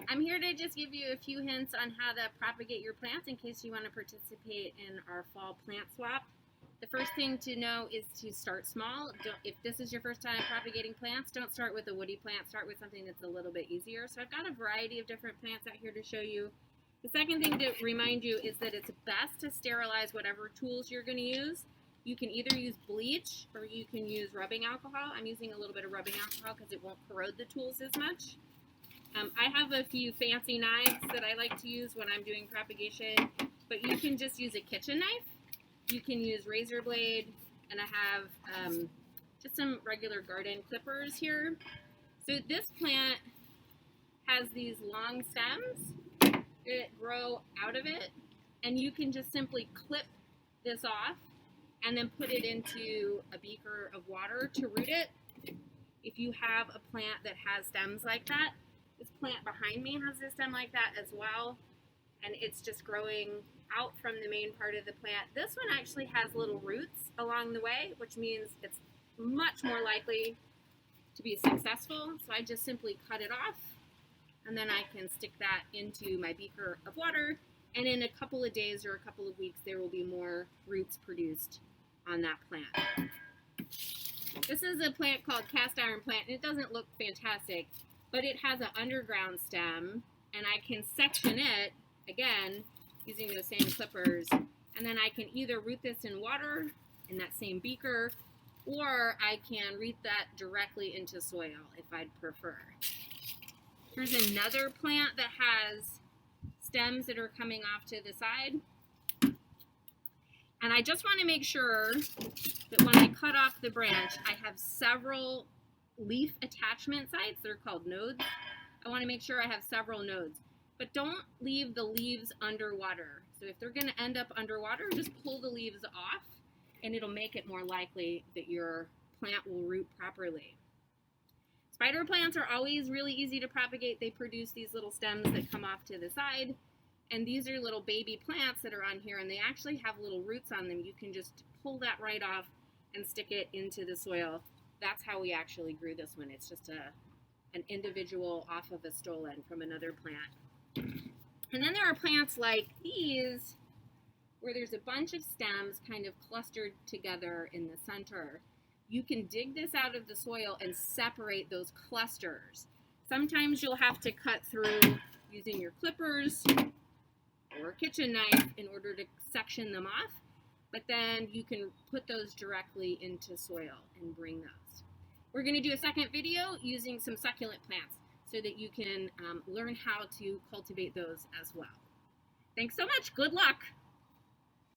I'm here to just give you a few hints on how to propagate your plants in case you want to participate in our fall plant swap. The first thing to know is to start small. If this is your first time propagating plants, don't start with a woody plant. Start with something that's a little bit easier. So I've got a variety of different plants out here to show you. The second thing to remind you is that it's best to sterilize whatever tools you're going to use. You can either use bleach or you can use rubbing alcohol. I'm using a little bit of rubbing alcohol because it won't corrode the tools as much. I have a few fancy knives that I like to use when I'm doing propagation, but you can just use a kitchen knife. You can use razor blade, and I have just some regular garden clippers here. So this plant has these long stems that grow out of it, and you can just simply clip this off and then put it into a beaker of water to root it. If you have a plant that has stems like that, this plant behind me has a stem like that as well, and it's just growing out from the main part of the plant. This one actually has little roots along the way, which means it's much more likely to be successful. So I just simply cut it off, and then I can stick that into my beaker of water, and in a couple of days or a couple of weeks there will be more roots produced on that plant. This is a plant called cast iron plant, and it doesn't look fantastic, but it has an underground stem, and I can section it, again, using those same clippers, and then I can either root this in water, in that same beaker, or I can root that directly into soil, if I'd prefer. Here's another plant that has stems that are coming off to the side. And I just want to make sure that when I cut off the branch, I have several leaf attachment sites. They're called nodes. I want to make sure I have several nodes. But don't leave the leaves underwater. So if they're going to end up underwater, just pull the leaves off, and it'll make it more likely that your plant will root properly. Spider plants are always really easy to propagate. They produce these little stems that come off to the side. And these are little baby plants that are on here, and they actually have little roots on them. You can just pull that right off and stick it into the soil. That's how we actually grew this one. It's just an individual off of a stolon from another plant. And then there are plants like these, where there's a bunch of stems kind of clustered together in the center. You can dig this out of the soil and separate those clusters. Sometimes you'll have to cut through using your clippers or a kitchen knife in order to section them off, but then you can put those directly into soil and bring those. We're going to do a second video using some succulent plants so that you can learn how to cultivate those as well. Thanks so much. Good luck.